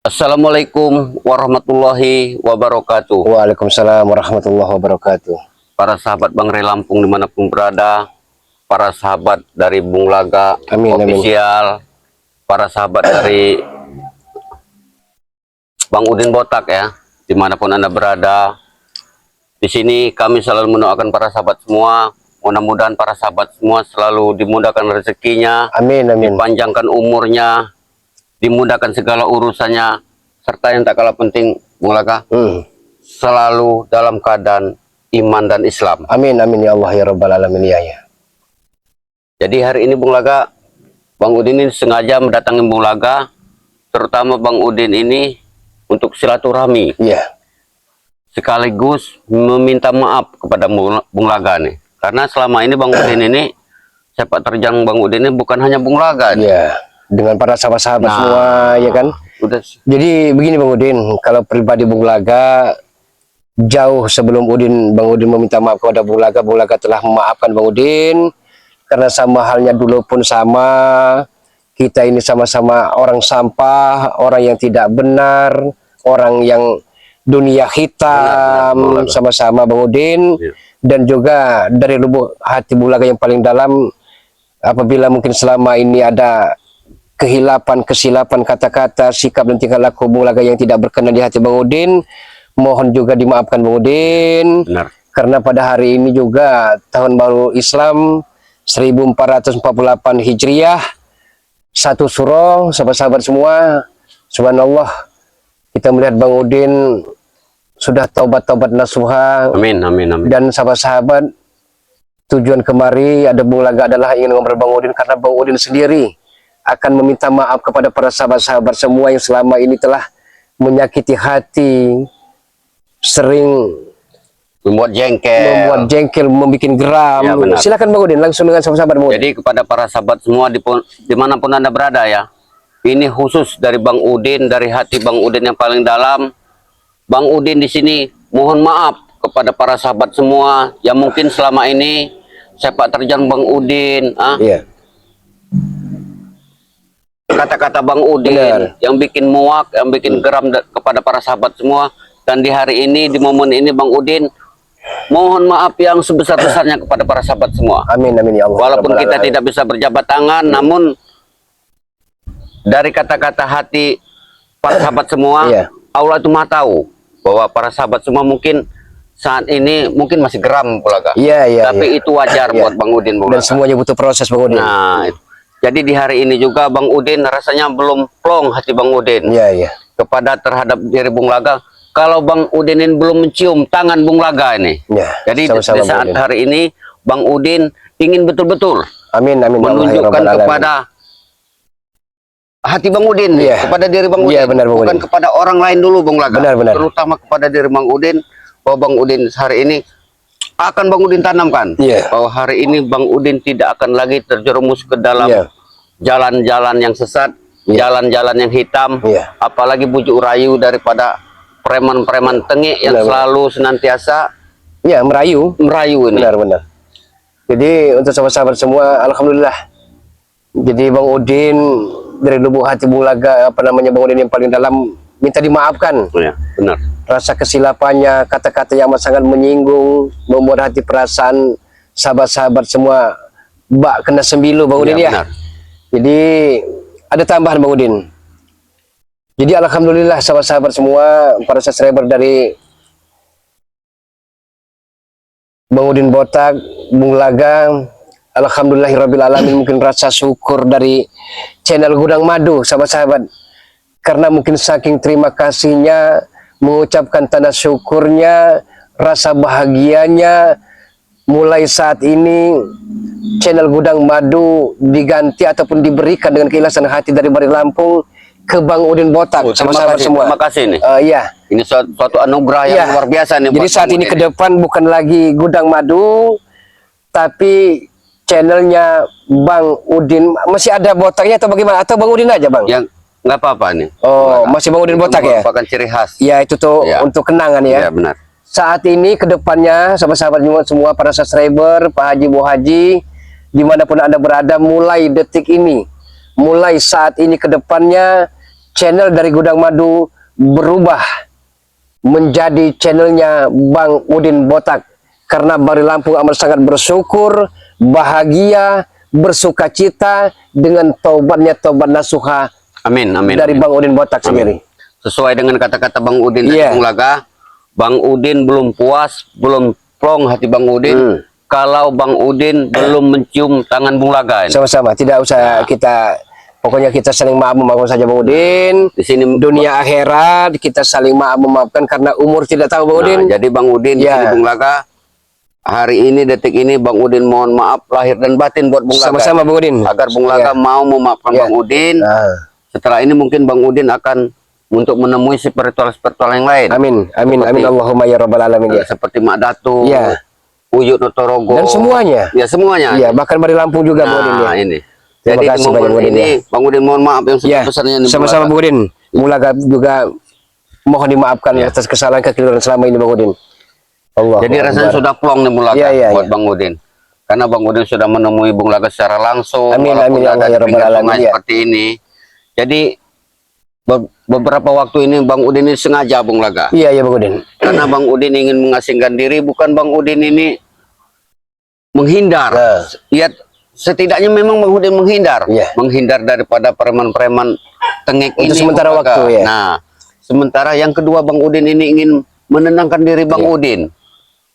Assalamualaikum warahmatullahi wabarakatuh. Waalaikumsalam warahmatullahi wabarakatuh. Para sahabat Bang Ray Lampung dimanapun berada, para sahabat dari Bung Laga Amin, official, para sahabat dari Bang Udin Botak ya, dimanapun Anda berada. Di sini kami selalu mendoakan para sahabat semua, mudah-mudahan para sahabat semua selalu dimudahkan rezekinya, Amin, amin. dipanjangkan umurnya, dimudahkan segala urusannya, serta yang tak kalah penting, Bung Laga, selalu dalam keadaan iman dan Islam. Amin, amin ya Allah ya Rabbal Alamin ya. Jadi hari ini Bung Laga, Bang Udin ini sengaja mendatangi Bung Laga, terutama Bang Udin ini untuk silaturahmi. Iya. Sekaligus meminta maaf kepada Bung Laga nih. Karena selama ini Bang Udin ini, sepak terjang Bang Udin ini bukan hanya Bung Laga nih. Iya. Dengan para sahabat-sahabat semua ya kan. Udah. Jadi begini Bang Udin, kalau pribadi Bung Laga, jauh sebelum Bang Udin meminta maaf kepada Bung Laga telah memaafkan Bang Udin. Karena sama halnya dulu pun sama, kita ini sama-sama orang sampah, orang yang tidak benar, orang yang dunia hitam, sama-sama Bang Udin. Ya. Dan juga dari lubuk hati Bung Laga yang paling dalam, apabila mungkin selama ini ada kesilapan kata-kata, sikap dan tingkah laku Bung Laga yang tidak berkenan di hati Bang Udin, mohon juga dimaafkan Bang Udin. Benar. Karena pada hari ini juga tahun baru Islam 1448 Hijriah, 1 Suro, sahabat-sahabat semua, subhanallah, kita melihat Bang Udin sudah taubat nasuha. Amin, amin, amin. Dan sahabat-sahabat, tujuan kemari ada Bung Laga adalah ingin ngobrol Bang Udin, karena Bang Udin sendiri akan meminta maaf kepada para sahabat-sahabat semua yang selama ini telah menyakiti hati, sering membuat jengkel, membuat geram. Ya, silakan Bang Udin, langsung dengan sahabat-sahabat Bang Udin. Jadi kepada para sahabat semua dimanapun Anda berada ya, ini khusus dari Bang Udin, dari hati Bang Udin yang paling dalam. Bang Udin di sini mohon maaf kepada para sahabat semua yang mungkin selama ini sepak terjang Bang Udin, Iya. kata-kata Bang Udin yang bikin muak, yang bikin geram kepada para sahabat semua. Dan di hari ini, di momen ini Bang Udin mohon maaf yang sebesar-besarnya kepada para sahabat semua. Amin, amin ya Allah. Walaupun kita tidak bisa berjabat tangan, namun dari kata-kata hati para sahabat semua, Allah itu Maha tahu bahwa para sahabat semua mungkin saat ini mungkin masih geram Bulaga. Tapi itu wajar buat Bang Udin Bulaga. Dan semuanya butuh proses Bang Udin. Nah, jadi di hari ini juga Bang Udin rasanya belum plong hati Bang Udin. Kepada terhadap diri Bung Laga. Kalau Bang Udin ini belum mencium tangan Bung Laga ini. Jadi di saat hari ini Bang Udin ingin betul-betul menunjukkan kepada hati Bang Udin, kepada diri Bang Udin, bukan kepada orang lain dulu Bung Laga. Terutama kepada diri Bang Udin, bahwa Bang Udin hari ini akan Bang Udin tanamkan bahwa hari ini Bang Udin tidak akan lagi terjerumus ke dalam jalan-jalan yang sesat, jalan-jalan yang hitam, apalagi bujuk rayu daripada preman-preman tengik yang selalu senantiasa merayu ini. Benar. Jadi untuk sahabat-sahabat semua, alhamdulillah. Jadi Bang Udin dari lubuk hati Bung Laga, Bang Udin yang paling dalam minta dimaafkan. Benar. Rasa kesilapannya, kata-kata yang sangat menyinggung, membuat hati perasaan sahabat-sahabat semua kena sembilu Bang Udin ya. Jadi ada tambahan Bang Udin. Jadi alhamdulillah sahabat-sahabat semua, para subscriber dari Bang Udin Botak, Bung Laga, alhamdulillahirabbil alamin, mungkin rasa syukur dari channel Gudang Madu sahabat-sahabat. Karena mungkin saking terima kasihnya, mengucapkan tanda syukurnya, rasa bahagianya, mulai saat ini channel Gudang Madu diganti ataupun diberikan dengan keikhlasan hati dari Bari Lampung ke Bang Udin Botak, sahabat-sahabat semua. Terima kasih nih. Ini suatu anugerah yang luar biasa nih. Jadi saat ini ke depan bukan lagi Gudang Madu, tapi channelnya Bang Udin. Masih ada Botaknya atau bagaimana? Atau Bang Udin aja Bang? Yang nggak apa-apa nih. Masih Bang Udin Botak ya? Merupakan ciri khas. Ya itu tuh untuk kenangan ya. Iya benar. Saat ini ke depannya sahabat-sahabat semua, para subscriber, Pak Haji, Bu Haji, dimanapun Anda berada, mulai detik ini, mulai saat ini ke depannya, channel dari Gudang Madu berubah menjadi channelnya Bang Udin Botak, karena Bang di Lampung amat sangat bersyukur, bahagia, bersukacita dengan taubatnya, taubat nasuha Amin, amin. dari amin. Bang Udin Botak sendiri. Sesuai dengan kata-kata Bang Udin dari Iya. Bung Laga, Bang Udin belum puas, belum plong hati Bang Udin kalau Bang Udin belum mencium tangan Bung Laga ini. Sama-sama, tidak usah kita, pokoknya kita saling maaf memaafkan saja Bang Udin. Di sini Dunia akhirat kita saling maaf memaafkan karena umur tidak tahu Bang Udin. jadi Bang Udin di Ya. sini Bung Laga, hari ini detik ini Bang Udin mohon maaf lahir dan batin buat Bung Laga. Sama-sama Bang Udin. Agar Bung Laga mau memaafkan Ya. Bang Udin. Nah. Setelah ini mungkin Bang Udin akan untuk menemui spiritual-spiritual yang lain. Amin, amin, amin, Allahumma ya rabbal alamin ya. Seperti Mak Datu, Ya. Uyut Notorogo. Dan semuanya. Ya semuanya. Iya, bahkan dari Lampung juga Bang Udin ya. Nah ini. Terima Jadi kasih momen banyak, Bang Udin, ini ya. Bang Udin mohon maaf yang Ya, sebesar-besarnya nih, Bung sama-sama Laga. Bang Udin. Bung Laga juga mohon dimaafkan atas kesalahan kekeliruan selama ini Bang Udin. Allah. Jadi rasanya sudah plong nih Bung Laga Ya, ya, buat ya. Bang Udin. Karena Bang Udin sudah menemui Bung Laga secara langsung. Amin, walaupun amin, ya ada Allah, di ya Rabbal pinggir Alamin, sungai ya. seperti ini. Jadi beberapa waktu ini Bang Udin ini sengaja Bung Laga. Iya, ya Bang Udin. Karena Bang Udin ingin mengasingkan diri, bukan Bang Udin ini menghindar. Nah. Ya, setidaknya memang Bang Udin menghindar. Iya. Menghindar daripada preman-preman tengek Untuk ini. sementara Bung Laga. waktu, ya. Nah, sementara yang kedua Bang Udin ini ingin menenangkan diri Bang Iya. Udin.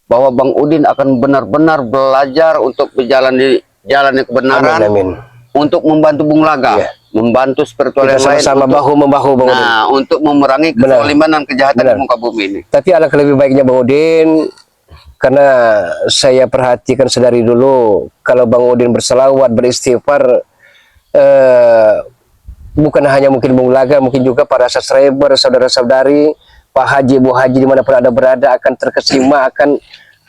Bahwa Bang Udin akan benar-benar belajar untuk berjalan di jalan yang kebenaran. Amin, amin. Untuk membantu Bung Laga. Iya. Membantu spiritual Kita yang lain. sama-sama untuk- bahu-membahu Bang Udin. Nah, untuk memerangi Benar. kezaliman dan kejahatan Benar. di muka bumi ini. Tapi alangkah lebih baiknya Bang Udin, karena saya perhatikan sedari dulu kalau Bang Udin berselawat, beristighfar, bukan hanya mungkin Bung Laga, mungkin juga para subscriber, saudara-saudari, Pak Haji, Bu Haji dimanapun ada berada akan terkesima,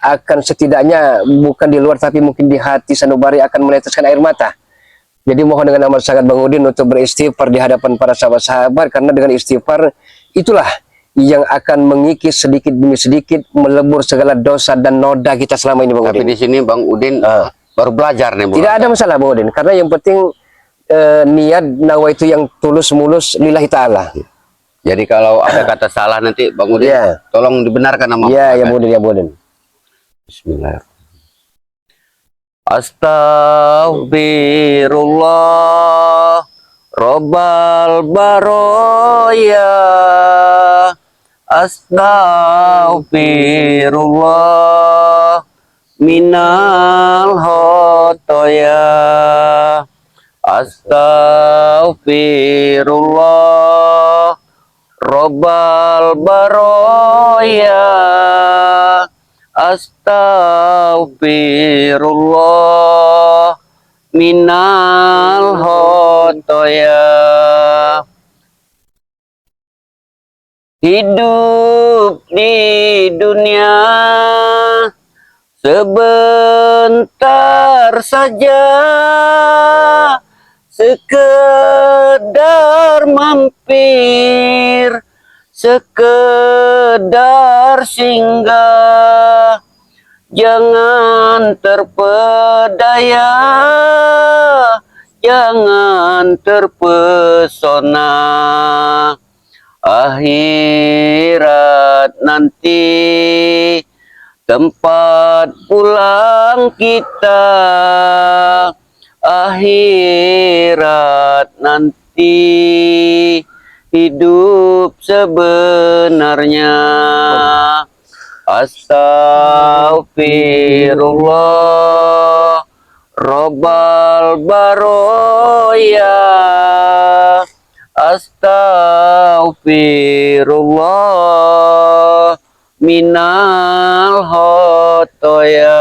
akan setidaknya bukan di luar tapi mungkin di hati sanubari akan meneteskan air mata. Jadi mohon dengan amat sangat Bang Udin untuk beristighfar di hadapan para sahabat-sahabat, karena dengan istighfar itulah yang akan mengikis sedikit demi sedikit melebur segala dosa dan noda kita selama ini Bang Tapi Udin. di sini Bang Udin baru belajar nih Bung Tidak Laga. ada masalah Bang Udin, karena yang penting niat nawa itu yang tulus mulus lillahi ta'ala. Jadi kalau ada kata salah nanti Bang Udin Iya. tolong dibenarkan sama Iya, ya Bung Bang Udin, ya Bang Udin. Bismillahirrahmanirrahim. Astaghfirullah Rabbal baroya. Astaghfirullah minal khotoya. Astaghfirullah Rabbal baroya. Astaghfirullah minal khotoya. Hidup di dunia sebentar saja, sekedar mampir, sekedar singgah. Jangan terpedaya, jangan terpesona. Akhirat nanti tempat pulang kita. Akhirat nanti hidup sebenarnya. Astaghfirullah Rabbal baroya. Astaghfirullah minal khotoya.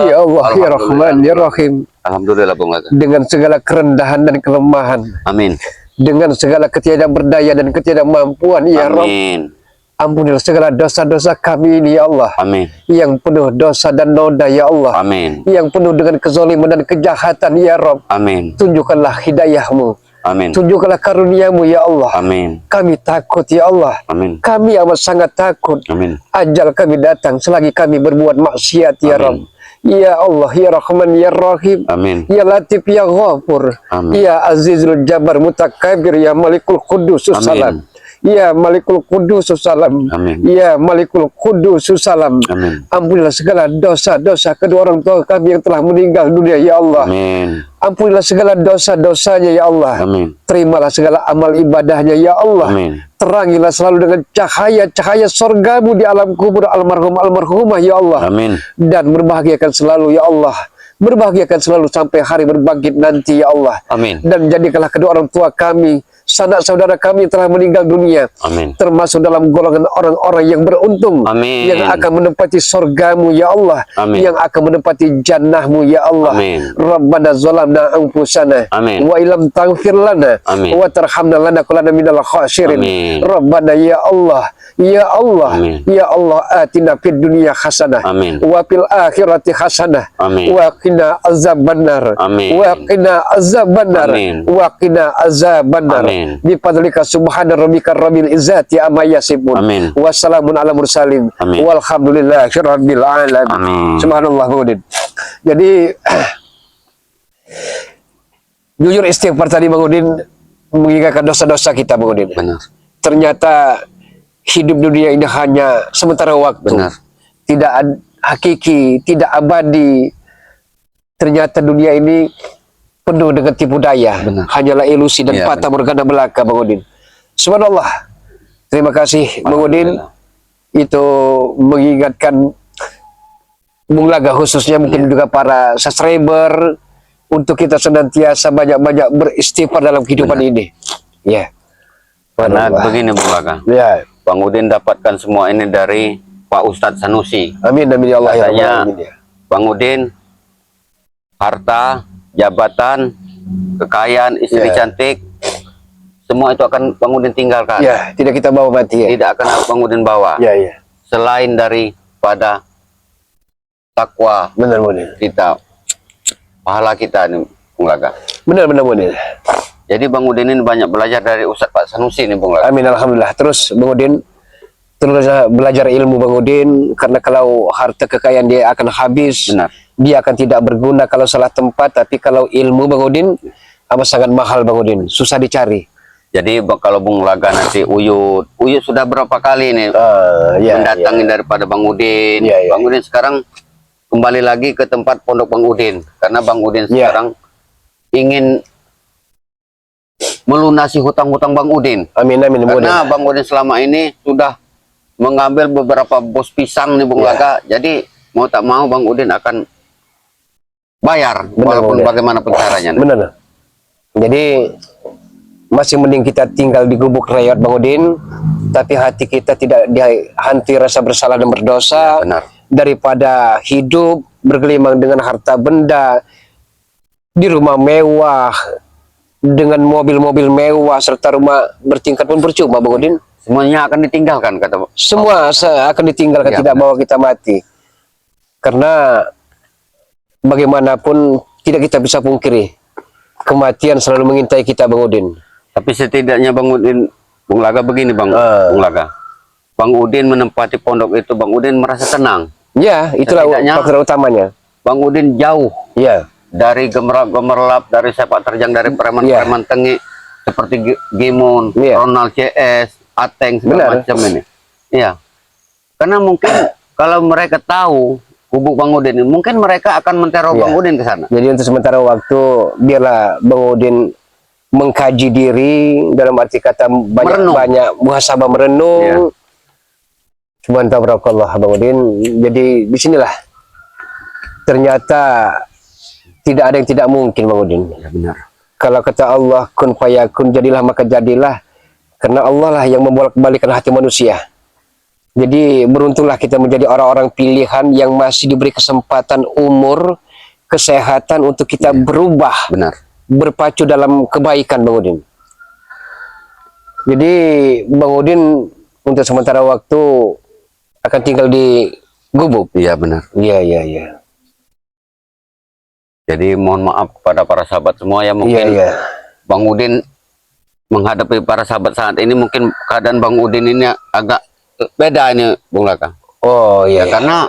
Ya Allah, ya Rahman, ya Rahim. Alhamdulillah Bung Laga. Dengan segala kerendahan dan kelemahan, Amin. dengan segala ketidakberdayaan dan ketidakmampuan, ya Rabb, Amin. ampunilah segala dosa-dosa kami ini, ya Allah, Amin. yang penuh dosa dan noda, ya Allah, Amin. yang penuh dengan kezaliman dan kejahatan, ya Rabb. Amin. Tunjukkanlah hidayahmu, Amin. tunjukkanlah karuniamu, ya Allah. Amin. Kami takut, ya Allah. Amin. Kami amat sangat takut. Amin. Ajal kami datang selagi kami berbuat maksiat, ya Amin. Rabb. Ya Allah, Ya Rahman, Ya Rahim, Amin. Ya Latif, Ya Ghafur, Amin. Ya Azizul Jabbar Mutakabir, Ya Malikul Qudus Salam, Ya Malikul Qudus Salam, Amin. Ya Malikul Qudus Salam. Amin. Ampunilah segala dosa-dosa kedua orang tua kami yang telah meninggal dunia, Ya Allah. Amin. Ampunilah segala dosa-dosanya, Ya Allah. Amin. Terimalah segala amal ibadahnya, Ya Allah. Amin. Terangilah selalu dengan cahaya-cahaya surgamu di alam kubur almarhum-almarhumah, Ya Allah. Amin. Dan berbahagiakan selalu, Ya Allah. Berbahagiakan selalu sampai hari berbangkit nanti, Ya Allah. Amin. Dan jadikanlah kedua orang tua kami, sanak saudara kami yang telah meninggal dunia, Amin. termasuk dalam golongan orang-orang yang beruntung, Amin. yang akan menempati surgamu, Ya Allah. Amin. Yang akan menempati jannahmu, Ya Allah. Amin. Rabbana zalamna anfusana Amin. wa ilam taghfir lana Amin. wa tarhamna lanakunanna minal khasirin. Amin. Rabbana, Ya Allah, Ya Allah, Amin. Ya Allah, atina fid dunya hasanah Amin. wa fil akhirati hasanah Amin. wa qina azabannar Amin. wa qina azabannar Amin. wa qina azabannar. Amin. Bi fadlika subhana rabbika rabbil izzati amma yasifun. Amin. Wassalamun ala mursalin. Amin. Walhamdulillahi rabbil alamin. Amin. Subhanallah, Bang Udin. Jadi jujur istighfar tadi, Bang Udin, mengingatkan dosa-dosa kita, Bang Udin. Benar. Ternyata hidup dunia ini hanya sementara waktu. Benar. Tidak hakiki, tidak abadi. Ternyata dunia ini penuh dengan tipu daya. Benar. Hanyalah ilusi dan Iya, fata morgana belaka, Bang Udin. Subhanallah. Terima kasih, Bang Udin. Itu mengingatkan Bung Laga, khususnya mungkin juga para subscriber, untuk kita senantiasa banyak-banyak beristighfar dalam kehidupan ini. Ya. Karena Subhanallah. begini Bung Laga, Ya. Bang Udin dapatkan semua ini dari Pak Ustadz Sanusi. Amin, amin ya Allah. Ya Katanya Rabbal Alamin, ya. Bang Udin, harta, jabatan, kekayaan, istri Ya. cantik, semua itu akan Bang Udin tinggalkan. Ya, tidak kita bawa mati, ya. Tidak akan Bang Udin bawa. Ya, ya. Selain daripada takwa Benar, benar. kita, pahala kita nih Bung Laga. Benar, benar, benar. Jadi Bang Udin ini banyak belajar dari Ustadz Pak Sanusi nih Bung Laga. Amin, alhamdulillah. Terus Bang Udin terus belajar ilmu, Bang Udin, karena kalau harta kekayaan dia akan habis. Benar. Dia akan tidak berguna kalau salah tempat, tapi kalau ilmu, Bang Udin, amat sangat mahal, Bang Udin. Susah dicari. Jadi kalau Bung Laga nanti Uyut sudah berapa kali nih Ya, mendatangi daripada Bang Udin. Ya, ya. Bang Udin sekarang kembali lagi ke tempat pondok Bang Udin, karena Bang Udin Ya. sekarang ingin melunasi hutang-hutang Bang Udin. Amin, amin, Bang Udin. Karena Bang Udin selama ini sudah mengambil beberapa bos pisang nih Bung Ya. Laga. Jadi mau tak mau Bang Udin akan bayar, Benar, walaupun benar. bagaimanapun caranya. Benar. Jadi masih mending kita tinggal di gubuk rayat, Bang Udin, tapi hati kita tidak dihantui rasa bersalah dan berdosa, Benar. daripada hidup bergelimang dengan harta benda, di rumah mewah, dengan mobil-mobil mewah, serta rumah bertingkat pun percuma, Bang Udin. Semuanya akan ditinggalkan kata. Semua akan ditinggalkan, Ya, tidak benar. bawa kita mati. Karena bagaimanapun tidak kita bisa pungkiri, kematian selalu mengintai kita, Bang Udin. Tapi setidaknya Bang Udin, Bung Laga begini Bang Bung Laga. Bang Udin menempati pondok itu, Bang Udin merasa tenang. Ya, itulah Setidaknya- faktor utamanya. Bang Udin jauh Ya, dari gemerlap, dari sepak terjang, dari preman-preman tengik seperti Gimon, Iya. Ronald CS, Ateng, segala Benar. macam ini. Iya. Karena mungkin kalau mereka tahu kubu Bang Udin ini, mungkin mereka akan menteror Iya. Bang Udin ke sana. jadi untuk sementara waktu biarlah Bang Udin mengkaji diri, dalam arti kata banyak muhasabah, merenung. Subhan tabarakallah, Bang Udin. Jadi disinilah ternyata tidak ada yang tidak mungkin, Bang Udin. Ya, benar. Kalau kata Allah kun fayakun, jadilah maka jadilah, karena Allah lah yang membolak-balikan hati manusia. Jadi beruntunglah kita menjadi orang-orang pilihan yang masih diberi kesempatan umur, kesehatan untuk kita berubah, Benar. berpacu dalam kebaikan, Bang Udin. Jadi Bang Udin untuk sementara waktu akan tinggal di gubuk. Iya, benar. Iya, iya, iya. Jadi mohon maaf kepada para sahabat semua ya, Iya, mungkin iya. Bang Udin menghadapi para sahabat saat ini, mungkin keadaan Bang Udin ini agak beda ini Bung Laka. Oh, Ya, iya. karena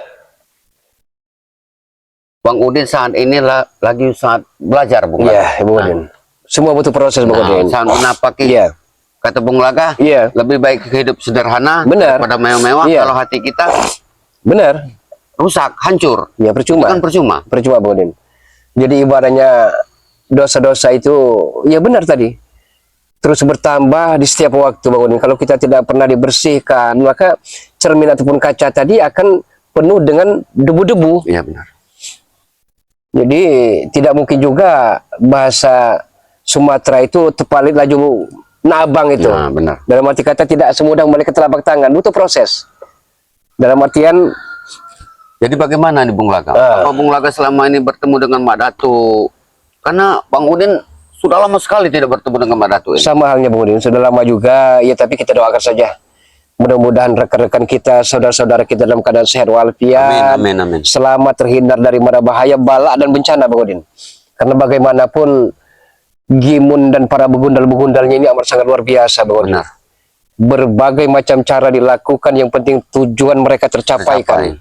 Bang Udin saat ini lagi saat belajar, Bung Iya, Laga. Bung Udin. Semua butuh proses, Bung Udin. Saat kenapa Iya. kata Bung Laga, lebih baik hidup sederhana daripada mewah-mewah. Kalau hati kita rusak, hancur. Ya percuma. Itu kan percuma. Percuma, Bung Udin. Jadi ibaratnya dosa-dosa itu, ya benar tadi, terus bertambah di setiap waktu, Bang Udin. Kalau kita tidak pernah dibersihkan, maka cermin ataupun kaca tadi akan penuh dengan debu-debu. Iya benar. Jadi tidak mungkin juga bahasa Sumatera itu tepalit laju nabang itu. Nah, benar. Dalam arti kata tidak semudah membalik telapak tangan, butuh proses. Dalam artian, jadi bagaimana nih Bung Laga? Apa Bung Laga selama ini bertemu dengan Mak Datu? Karena Bang Udin sudah lama sekali tidak bertemu dengan Mak Datu ini. Sama halnya Bung Udin, sudah lama juga, ya tapi kita doakan saja. Mudah-mudahan rekan-rekan kita, saudara-saudara kita dalam keadaan sehat walafiat, Amin, amin. selamat terhindar dari mara bahaya, bala dan bencana, Bang Udin. Karena bagaimanapun Gimun dan para begundal-begundalnya ini amat sangat luar biasa, Bang Udin. Benar. Berbagai macam cara dilakukan, yang penting tujuan mereka tercapaikan.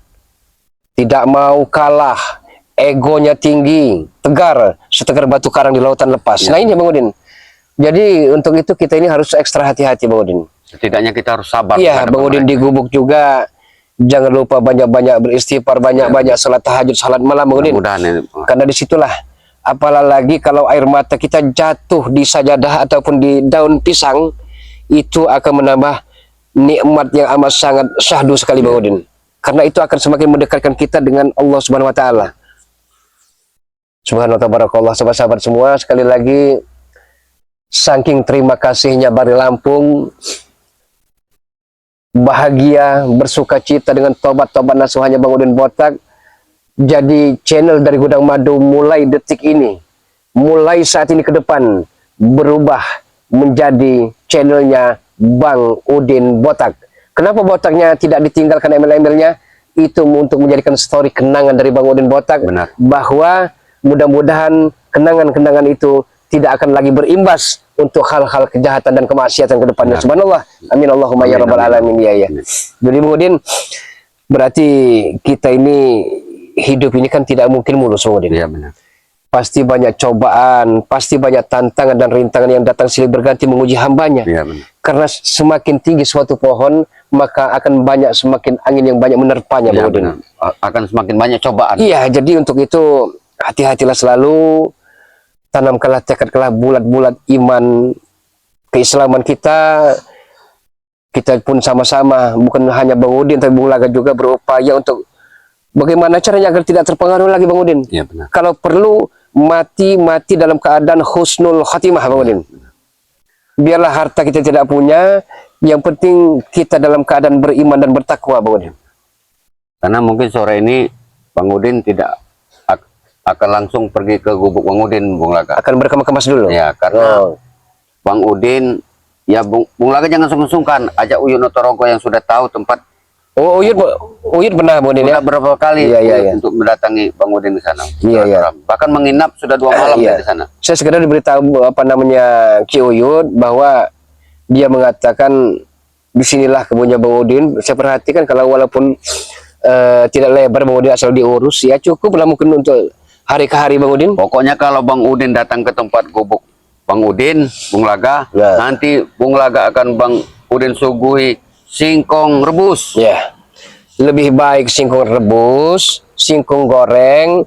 Tidak mau kalah, egonya tinggi, tegar, setegar batu karang di lautan lepas. Nah ini Bang Udin. Jadi untuk itu kita ini harus ekstra hati-hati, Bang Udin. Setidaknya kita harus sabar. Iya, Bang Udin di gubuk juga jangan lupa banyak-banyak beristighfar, banyak-banyak salat tahajud, salat malam, Bang Udin. Karena disitulah, apalagi kalau air mata kita jatuh di sajadah ataupun di daun pisang, itu akan menambah nikmat yang amat sangat syahdu sekali, Bang Udin. Karena itu akan semakin mendekatkan kita dengan Allah Subhanahu wa taala. Subhanallah tabarakallah, sahabat-sahabat semua, sekali lagi saking terima kasihnya Bari Lampung, bahagia, bersuka cita dengan tobat-tobat nasuhannya Bang Udin Botak. Jadi channel dari Gudang Madu mulai detik ini, mulai saat ini ke depan, berubah menjadi channelnya Bang Udin Botak. Kenapa botaknya tidak ditinggalkan email-emailnya? Itu untuk menjadikan story kenangan dari Bang Udin Botak. Benar. Bahwa mudah-mudahan kenangan-kenangan itu tidak akan lagi berimbas untuk hal-hal kejahatan dan kemaksiatan ke depannya. Subhanallah. Amin Allahumma ya rabbal alamin. Ya. Jadi Bang Udin, berarti kita ini hidup ini kan tidak mungkin mulus, Bang Udin. Iya benar. Pasti banyak cobaan, pasti banyak tantangan dan rintangan yang datang silih berganti menguji hambanya. Iya benar. Karena semakin tinggi suatu pohon, maka akan banyak semakin angin yang banyak menerpanya, Bang Udin. Akan semakin banyak cobaan. Iya, jadi untuk itu hati-hatilah selalu, tanamkanlah tekadlah bulat-bulat iman keislaman kita. Kita pun sama-sama, bukan hanya Bang Udin tapi Bung Laga juga berupaya untuk bagaimana caranya agar tidak terpengaruh lagi, Bang Udin. Iya benar. Kalau perlu mati dalam keadaan husnul khatimah, Bang Udin. Biarlah harta kita tidak punya, yang penting kita dalam keadaan beriman dan bertakwa, Bang Udin. Karena mungkin sore ini Bang Udin tidak akan langsung pergi ke gubuk Bang Udin, Bung Laga. Akan berkemas-kemas dulu. Ya, karena Bang Udin, ya Bung Laga jangan sungkan, ajak Uyut Notorogo yang sudah tahu tempat. Oh, Uyut pernah, Bang Udin ya? Berapa kali untuk mendatangi Bang Udin di sana. Iya. Bahkan menginap sudah 2 malam di sana. Saya sekedar diberitahu Ki Uyut bahwa dia mengatakan disinilah kebunnya Bang Udin. Saya perhatikan kalau walaupun tidak lebar, Bang Udin asal diurus, ya cukup lah mungkin untuk hari ke hari, Bang Udin. Pokoknya kalau Bang Udin datang ke tempat gubuk Bang Udin, Bung Laga, nanti Bung Laga akan Bang Udin suguhi singkong rebus. Ya, lebih baik singkong rebus, singkong goreng,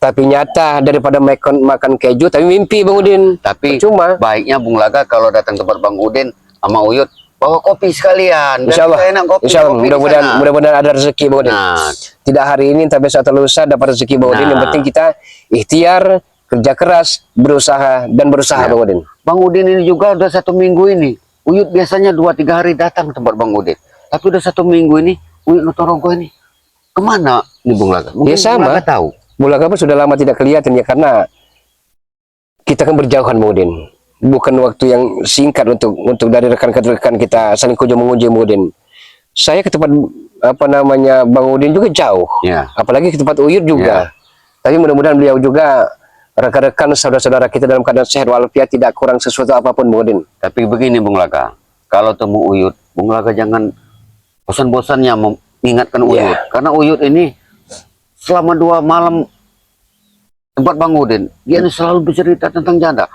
tapi nyata daripada makan keju tapi mimpi, Bang Udin. Tapi cuma baiknya Bung Laga kalau datang tempat Bang Udin sama Uyut bawa kopi sekalian. Insya Allah, enak kopi. Insya Allah, mudah-mudahan ada rezeki, Bang Udin. Nah, tidak hari ini tapi besok atau lusa dapat rezeki, Bang Udin. Yang penting kita ikhtiar, kerja keras, berusaha Bang Udin. Bang Udin ini juga udah 1 minggu ini. Uyut biasanya 2-3 hari datang ke tempat Bang Udin. Tapi udah 1 minggu ini Uyut Notorogo ini kemana nih, Bung Laga? Ya sama. Bung Laga tahu. Bung Laga pun sudah lama tidak kelihatan ya, karena kita kan berjauhan, Bang Udin. Bukan waktu yang singkat untuk dari rekan-rekan kita saling kunjung-mengunjung, Bang Udin. Saya ke tempat Bang Udin juga jauh. Ya. Apalagi ke tempat Uyut juga. Tapi mudah-mudahan beliau juga, rekan-rekan saudara-saudara kita dalam keadaan sehat walafiat, tidak kurang sesuatu apapun, Bang Udin. Tapi begini Bung Laga, kalau temu Uyut, Bung Laga jangan bosan-bosannya mengingatkan Uyut. Karena Uyut ini selama 2 malam tempat Bang Udin, dia ini selalu bercerita tentang janda.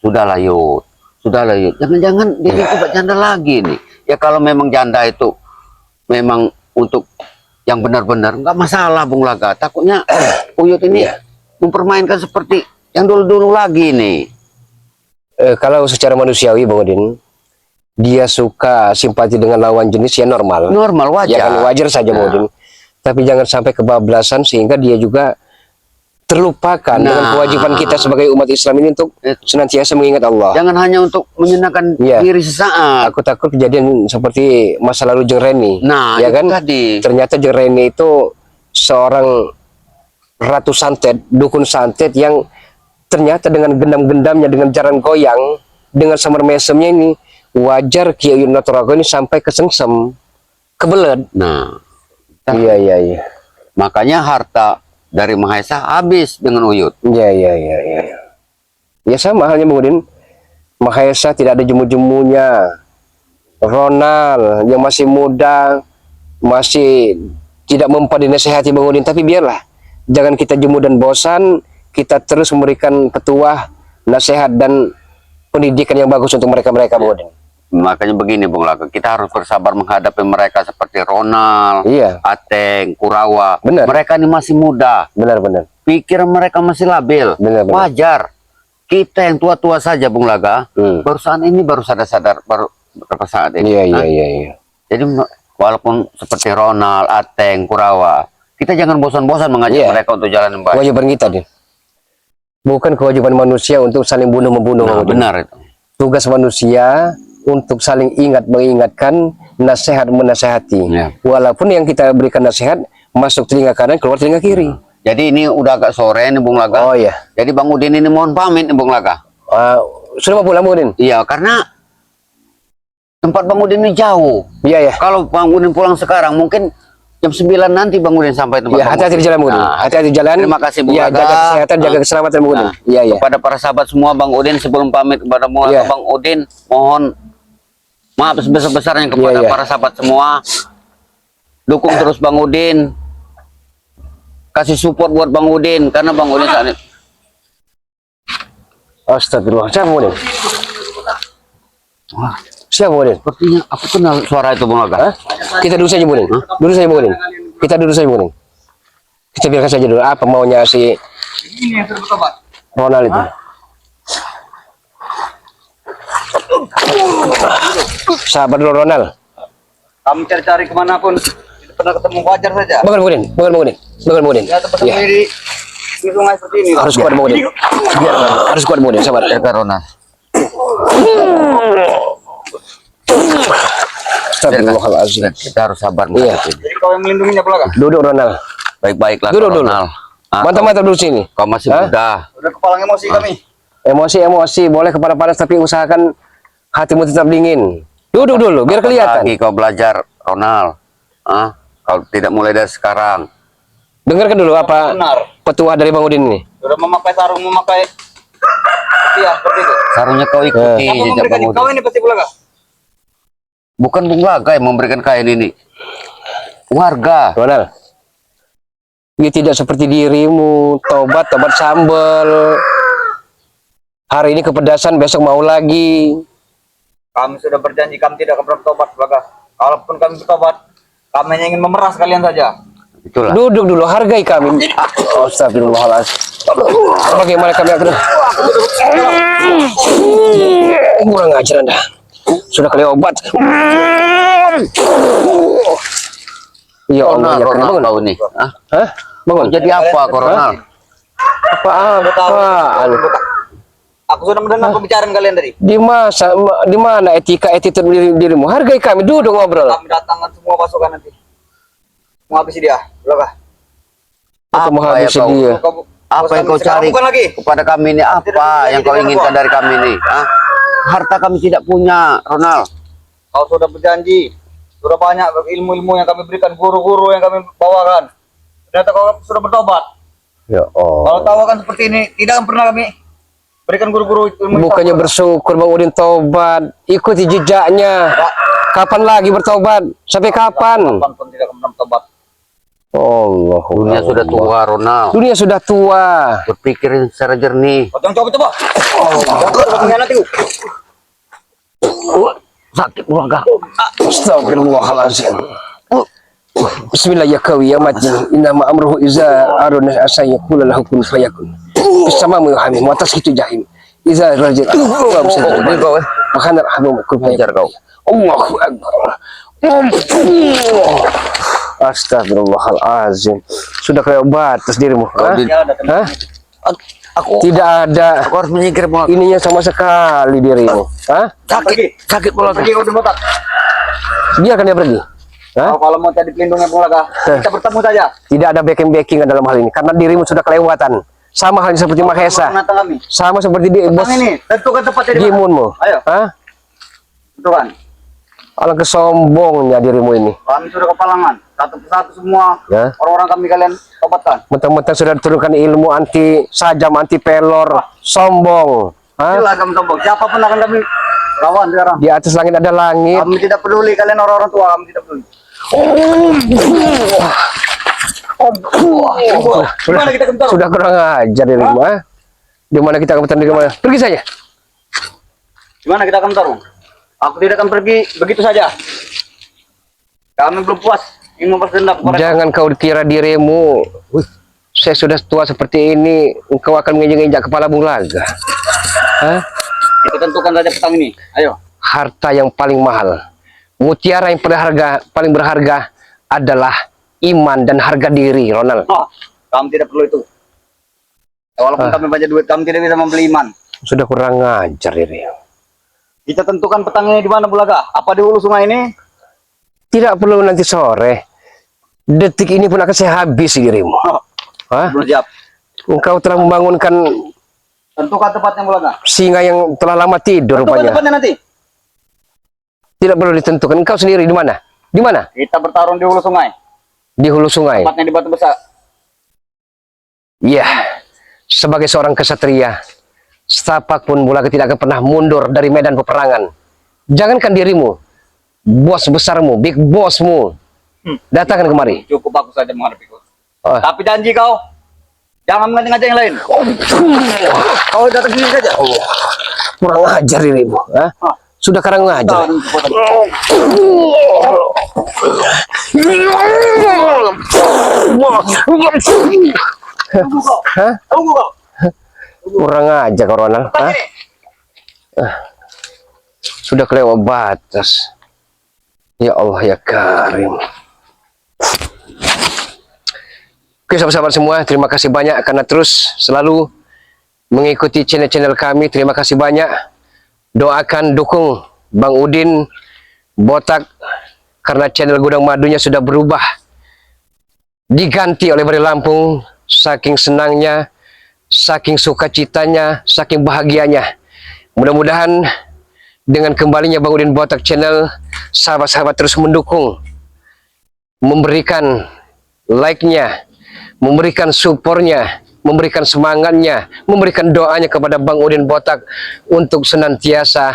Sudahlah Yud, jangan-jangan dia coba janda lagi nih. Ya kalau memang janda itu memang untuk yang benar-benar nggak masalah Bung Laga. Takutnya Uyut ini mempermainkan seperti yang dulu-dulu lagi nih. Kalau secara manusiawi Bang Udin, dia suka simpati dengan lawan jenis ya normal. Normal, wajar. Ya kan wajar saja Bang Udin. Tapi jangan sampai kebablasan sehingga dia juga terlupakan dengan kewajiban kita sebagai umat Islam ini untuk senantiasa mengingat Allah. Jangan hanya untuk menyenangkan diri sesaat. Aku takut kejadian seperti masa lalu Jeng Reni. Nah, ya kan? Tadi. Ternyata Jeng Reni itu seorang ratu santet, dukun santet yang ternyata dengan gendam-gendamnya, dengan jaran goyang, dengan samar mesemnya ini, wajar Kiai Naturago ini sampai kesengsem, kebelet. Nah, iya. Makanya harta dari Mahesa habis dengan Uyut. Iya. Ya sama halnya Bang Udin. Mahesa tidak ada jemu-jemunya. Ronald yang masih muda, masih tidak mempan dinasehati Bang Udin. Tapi biarlah, jangan kita jemu dan bosan. Kita terus memberikan petuah, nasihat dan pendidikan yang bagus untuk mereka-mereka Bang Udin. Makanya begini Bung Laga, kita harus bersabar menghadapi mereka seperti Ronald, Ateng, Kurawa. Benar. Mereka ini masih muda. Benar. Pikiran mereka masih labil. Benar. Wajar. Kita yang tua-tua saja Bung Laga, baru saat ini baru sadar baru beberapa saat ini. Iya. Jadi walaupun seperti Ronald, Ateng, Kurawa, kita jangan bosan-bosan mengajak mereka untuk jalan yang baik. Kewajiban kita deh. Bukan kewajiban manusia untuk saling bunuh-membunuh. Nah, benar itu. Tugas manusia untuk saling mengingatkan, nasihat menasehati. Walaupun yang kita berikan nasihat masuk telinga kanan, keluar telinga kiri. Jadi ini udah agak sore nih Bung Laga. Oh iya. Jadi Bang Udin ini mohon pamit nih Bung Laga. Sudah mau pulang Bang Udin? Iya, karena tempat Bang Udin ini jauh. Iya. Kalau Bang Udin pulang sekarang mungkin jam 9 nanti Bang Udin sampai tempat. Ya, hati-hati di jalan Bang Udin. Hati-hati di jalan. Terima kasih Bung Laga. Jaga kesehatan, jaga keselamatan Bang Udin. Iya. Kepada para sahabat semua Bang Udin sebelum pamit kepada Bang Udin mohon maaf sebesar-besarnya kepada para sahabat semua. Dukung terus Bang Udin. Kasih support buat Bang Udin karena Bang Udin saat ini. Astagfirullah. Siapa Bang Udin? Siapa Bang Udin? Sepertinya aku kenal suara itu Bang Laga. Kita duduk saja Bang Udin. Duduk saja Bang Udin. Kita duduk saja Bang Udin. Kita biarkan saja dulu apa maunya si Ronald itu. Sabar dulu Ronald. Kamu cari-cari kemanapun tidak pernah ketemu, wajar saja. Bangun Bang Udin. Ya tempat di sungai seperti ini. Harus kuat Bang Udin. Harus kuat Bang Udin, sabar. Jaga Ronald. Astagfirullahaladzim. Kita harus sabar. Jadi kau yang melindunginya Bulaga. Duduk Ronald. Baik-baiklah Duduk dulu. Ronald. Mantap-mantap duduk sini. Kau masih muda. Udah kepala emosi kami. Emosi boleh kepada panas tapi usahakan hatimu tetap dingin. Duduk dulu biar kelihatan. Lagi kau belajar Ronald. Kalau tidak mulai dari sekarang. Dengarkan dulu apa petuah dari Bang Udin ini. Sudah memakai sarung, memakai seperti itu. Sarungnya kau ikuti Siapa jejak memberikan Bang kau Udin. ini pasti Bulaga? Bukan Bung Laga yang memberikan kain ini. Warga. Ronald. Dia tidak seperti dirimu, tobat sambal. Hari ini kepedasan, besok mau lagi. Kami sudah berjanji kami tidak akan bertobat Bulaga. Kalaupun kami bertobat, kami hanya ingin memeras kalian saja. Itulah. Duduk dulu, hargai kami. Astagfirullahaladzim. Bagaimana kami akan kurang ajar Anda. Sudah kali obat. Ya Allah, ya Ronald bangun. kau ini. Hah? Bangun. Jadi apa kau Ronald? Apaan? Aku sudah mendengar pembicaraan kalian tadi. Di mana etika attitude dirimu? Hargai kami, duduk ngobrol. Kami datangkan semua pasukan nanti. Menghabisi dia, Bulaga. Aku menghabisi dia. Apa yang kau cari kepada kami ini? Apa yang kau inginkan dari kami ini? Harta kami tidak punya, Ronald. Kau sudah berjanji. Sudah banyak ilmu-ilmu yang kami berikan, guru-guru yang kami bawakan. Ternyata kau sudah bertobat. Ya Allah. Kalau tahu kan seperti ini, tidak akan pernah kami berikan guru-guru ilmu. Bukannya bersyukur Bang Udin tobat, ikuti jejaknya. Kapan lagi bertobat? Sampai kapan? Kapan pun tidak akan pernah bertobat. Allah. Dunia sudah tua, Ronald. Dunia sudah tua. Berpikirin secara jernih. Kau coba coba. Pengkhianat itu. Sakit bulaga. Astagfirullahaladzim. Bismillah ya kawi ya mati. Innama amruhu iza aruna asayakula lahu kun fayakun. Bisamamu ya hamim. Watas itu jahim. Iza rajil. Makanya rahmu kun fajar kau. Allahu Akbar. Astagfirullahaladzim. Sudah kayak batas dirimu. Hah? Aku Tidak ada aku harus menyingkir bulaga. ininya sama sekali dirimu. Hah? Sakit bulaga. Pergi Udin Botak. Biarkan dia pergi. Hah? Kalau mau jadi pelindungnya Bulaga, kita bertemu saja. Tidak ada backing dalam hal ini karena dirimu sudah kelewatan. Sama halnya seperti Mahesa. Menantang kami. Sama seperti di bos Tang ini, tentukan tempatnya di mana. Gimunmu. Ayo, Hah? tentukan. Alangkah sombongnya dirimu ini. Kami sudah kepalangan. Satu persatu semua Ya. orang-orang kami kalian obatkan. Mentang-mentang sudah turunkan ilmu anti sajam, anti pelor, sombong. Hah? Jelas kami sombong. Siapapun akan kami lawan sekarang. Di atas langit ada langit. Kami tidak peduli kalian orang-orang tua, kami tidak peduli. Gimana kita kentar? Sudah kurang ajar dirimu. Hah? Di mana kita akan bertanding di mana? Pergi saja. Gimana kita akan bertarung? Aku tidak akan pergi begitu saja. Kami belum puas ingin membalas dendam kepada Jangan kau kira dirimu. Saya sudah tua seperti ini, engkau akan menginjak-injak kepala Bulaga. Hah? kita tentukan saja petang ini. Ayo. Harta yang paling mahal, mutiara yang paling berharga adalah iman dan harga diri, Ronald. Oh, kami tidak perlu itu. Walaupun kami banyak duit, kami tidak bisa membeli iman. Sudah kurang ajar diri. Kita tentukan petang ini di mana Bulaga? Apa di hulu sungai ini? Tidak perlu nanti sore. Detik ini pun akan saya habisi dirimu. Oh, Hah? belum siap. Engkau telah membangunkan Tentukan tempatnya Bulaga. singa yang telah lama tidur Tentukan rupanya. tempatnya nanti. Tidak perlu ditentukan. Engkau sendiri di mana? Di mana? Kita bertarung di hulu sungai. Di hulu sungai. Tempatnya di Batu Besar. Iya. Sebagai seorang kesatria, setapak pun Bulaga tidak akan pernah mundur dari medan peperangan. Jangankan dirimu, bos besarmu, big bossmu, datangkan kemari. Cukup aku saja menghadapiku. Oh. Tapi janji kau, jangan mengajak yang lain. Kau datang sini saja. Kurang ajar dirimu. Hah? Sudah kurang ajar. Tunggu kau. Hah? Tunggu kau. Kurang ajar kau, Ronald. Hah? Sudah kelewat batas. Ya Allah ya Karim. Oke sahabat-sahabat semua, terima kasih banyak karena terus selalu mengikuti channel-channel kami. Terima kasih banyak. Doakan, dukung Bang Udin Botak karena channel Gudang Madunya sudah berubah. Diganti oleh Bari Lampung. Saking senangnya, saking sukacitanya, saking bahagianya. Mudah-mudahan dengan kembalinya Bang Udin Botak channel, sahabat-sahabat terus mendukung, memberikan like-nya, memberikan supportnya, memberikan semangatnya, memberikan doanya kepada Bang Udin Botak untuk senantiasa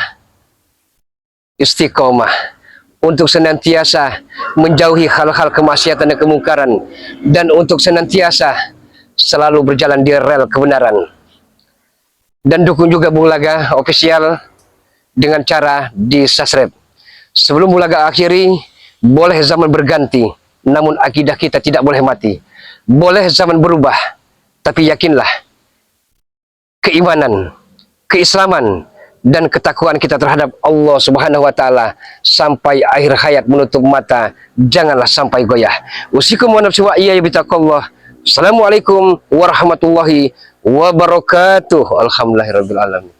istiqomah, untuk senantiasa menjauhi hal-hal kemaksiatan dan kemungkaran, dan untuk senantiasa selalu berjalan di rel kebenaran. Dan dukung juga Bulaga official dengan cara di subscribe. Sebelum Bulaga akhiri, boleh zaman berganti, namun akidah kita tidak boleh mati. Boleh zaman berubah, tapi yakinlah keimanan, keislaman, dan ketakwaan kita terhadap Allah Subhanahu wa Ta'ala sampai akhir hayat menutup mata, janganlah sampai goyah. Usikum wa nafsi wa iyaya bitaqallah. Assalamualaikum warahmatullahi wabarakatuh. Alhamdulillahirabbil alamin.